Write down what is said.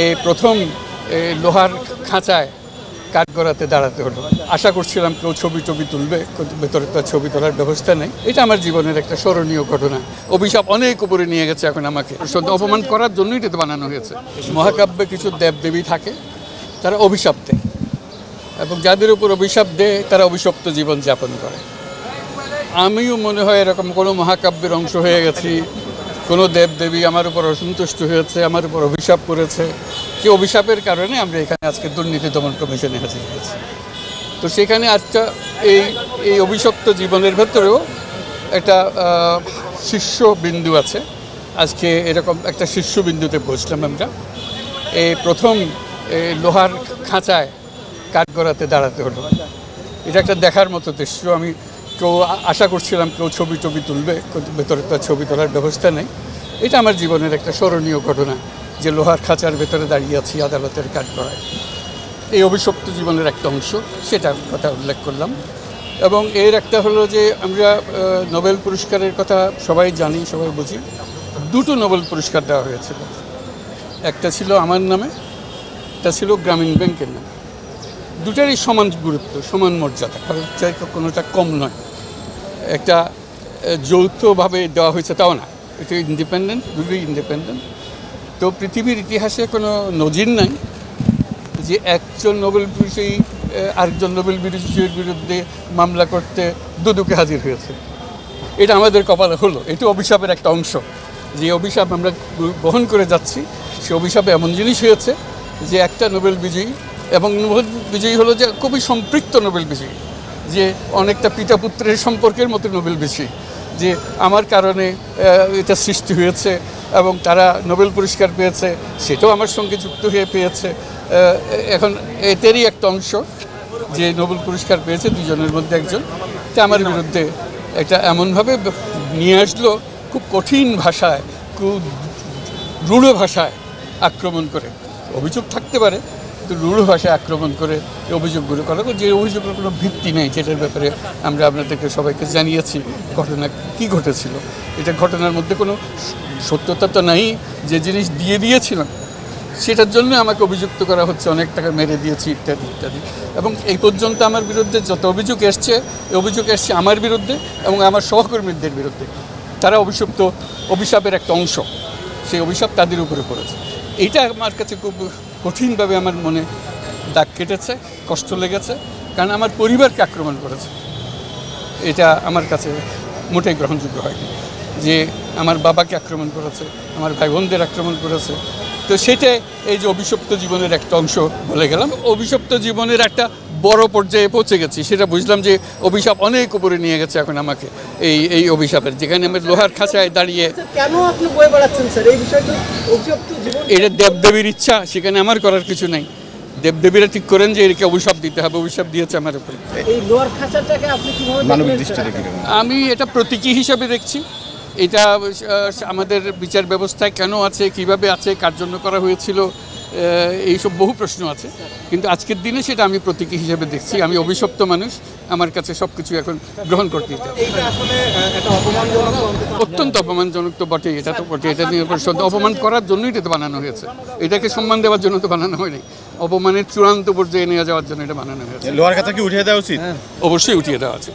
এই প্রথম লোহার খাঁচায় কাঠগড়াতে দাঁড়াতে হলো। আশা করছিলাম কেউ ছবি তুলবে, কিন্তু ভেতরে তো ছবি তোলার ব্যবস্থা নেই। এটা আমার জীবনের একটা স্মরণীয় ঘটনা। অভিশাপ অনেক উপরে নিয়ে গেছে এখন আমাকে, অপমান করার জন্যই এটা বানানো হয়েছে। মহাকাব্যে কিছু দেবদেবী থাকে, তারা অভিশাপ দেয়, এবং যাদের উপর অভিশাপ দেয় তারা অভিশপ্ত জীবন যাপন করে। আমিও মনে হয় এরকম কোনো মহাকাব্যের অংশ হয়ে গেছি। কোনো দেবদেবী আমার উপর অসন্তুষ্ট হয়েছে, আমার উপর অভিশাপ করেছে। যে অভিশাপের কারণে আমরা এখানে আজকে দুর্নীতি দমন কমিশনে হাজির হয়েছি। তো সেখানে আজকে এই অভিশপ্ত জীবনের ভেতরেও একটা শীর্ষবিন্দু আছে। আজকে এরকম একটা শীর্ষবিন্দুতে পৌঁছলাম আমরা। এই প্রথম লোহার খাঁচায় কাঠগড়াতে দাঁড়াতে হলো। এটা একটা দেখার মতো দৃশ্য। আমি আশা করছিলাম কেউ ছবি তুলবে, কিন্তু ভেতরে তো ছবি তোলার ব্যবস্থা নেই। এটা আমার জীবনের একটা স্মরণীয় ঘটনা, যে লোহার খাঁচার ভেতরে দাঁড়িয়ে আছি আদালতের কাঠগড়ায়। এই অভিশপ্ত জীবনের একটা অংশ, সেটার কথা উল্লেখ করলাম। এবং এর একটা হলো যে আমরা নোবেল পুরস্কারের কথা সবাই জানি, সবাই বুঝি। দুটো নোবেল পুরস্কার দেওয়া হয়েছিল। একটা ছিল আমার নামে, একটা ছিল গ্রামীণ ব্যাংকের নামে। দুটারই সমান গুরুত্ব, সমান মর্যাদা, কারণ কোনোটা কম নয়। একটা যৌথভাবে দেওয়া হয়েছে তাও না, এটা ইন্ডিপেন্ডেন্ট, দুটোই ইন্ডিপেন্ডেন্ট। তো পৃথিবীর ইতিহাসে কোনো নজির নাই যে একজন নোবেল বিজয়ী আরেকজন নোবেল বিজয়ীর বিরুদ্ধে মামলা করতে দুদকে হাজির হয়েছে। এটা আমাদের কপালে হলো। এটা অভিশাপের একটা অংশ। যে অভিশাপ আমরা বহন করে যাচ্ছি, সে অভিশাপে এমন জিনিস হয়েছে যে একটা নোবেল বিজয়ী, এবং নোবেল বিজয়ী হলো যে খুবই সম্পৃক্ত নোবেল বিজয়ী, যে অনেকটা পিতা পুত্রের সম্পর্কের মতো নোবেল বিজয়ী, যে আমার কারণে এটা সৃষ্টি হয়েছে এবং তারা নোবেল পুরস্কার পেয়েছে, সেটাও আমার সঙ্গে যুক্ত হয়ে পেয়েছে। এখন এতেরই একটা অংশ যে নোবেল পুরস্কার পেয়েছে দুজনের মধ্যে একজন, তা আমার বিরুদ্ধে এটা এমনভাবে নিয়ে আসলো, খুব কঠিন ভাষায়, খুব রূঢ় ভাষায় আক্রমণ করে। অভিযোগ থাকতে পারে, কিন্তু রূঢ় ভাষায় আক্রমণ করে এই অভিযোগগুলো করা, যে অভিযোগের কোনো ভিত্তি নেই, যেটার ব্যাপারে আমরা আপনাদেরকে সবাইকে জানিয়েছি ঘটনা কী ঘটেছিল। এটা ঘটনার মধ্যে কোনো সত্যতা তো নাই। যে জিনিস দিয়েছিলাম সেটার জন্য আমাকে অভিযুক্ত করা হচ্ছে, অনেক টাকা মেরে দিয়েছি ইত্যাদি ইত্যাদি। এবং এই পর্যন্ত আমার বিরুদ্ধে যত অভিযোগ এসছে, এই অভিযোগ এসছে আমার বিরুদ্ধে এবং আমার সহকর্মীদের বিরুদ্ধে। তারা অভিশাপের একটা অংশ, সেই অভিশাপ তাদের উপরে পড়েছে। এইটা আমার কাছে খুব কঠিনভাবে আমার মনে দাগ কেটেছে, কষ্ট লেগেছে, কারণ আমার পরিবারকে আক্রমণ করেছে। এটা আমার কাছে মোটেই গ্রহণযোগ্য হয়নি, যে আমার বাবাকে আক্রমণ করেছে, আমার ভাই বোনদের আক্রমণ করেছে। তো সেটা এই যে অভিশপ্ত জীবনের একটা অংশ বলে গেলাম। অভিশপ্ত জীবনের একটা বড় পর্যায়ে পৌঁছে গেছি, সেটা বুঝলাম যে অভিশাপ অনেক উপরে নিয়ে গেছে এখন আমাকে। এই অভিশাপের, যেখানে আমি লোহার খাঁচায় দাঁড়িয়ে, কেন আপনি বই পড়াচ্ছেন স্যার এই বিষয়টা? অভিশপ্ত জীবন এটা দেবদেবীর ইচ্ছা, সেখানে আমার করার কিছু নেই। দেবদেবীরা ঠিক করেন যে একে অভিশাপ দিতে হবে, অভিশাপ দিয়েছে আমার উপরে। এই লোহার খাঁচাটাকে আপনি কিভাবে মানবিক দৃষ্টিতে দেখেন? আমি এটা প্রতীকী হিসাবে দেখছি। এটা আমাদের বিচার ব্যবস্থায় কেন আছে, কিভাবে আছে, কার জন্য করা হয়েছিল, এইসব বহু প্রশ্ন আছে, কিন্তু আজকের দিনে সেটা আমি প্রতীকী হিসেবে দেখছি। আমি অভিশপ্ত মানুষ, আমার কাছে সব কিছু এখন গ্রহণ করতে দিতে হবে। অত্যন্ত অপমানজনক তো বটেই, এটা তো বটে। এটা নিয়ে অপমান করার জন্যই এটা তো বানানো হয়েছে। এটাকে সম্মান দেওয়ার জন্য তো বানানো হয়নি, অপমানের চূড়ান্ত পর্যায়ে নিয়ে যাওয়ার জন্য এটা বানানো হয়েছে। লোহার খাঁচা কি উঠিয়ে দেওয়া উচিত? অবশ্যই উঠিয়ে দেওয়া আছে।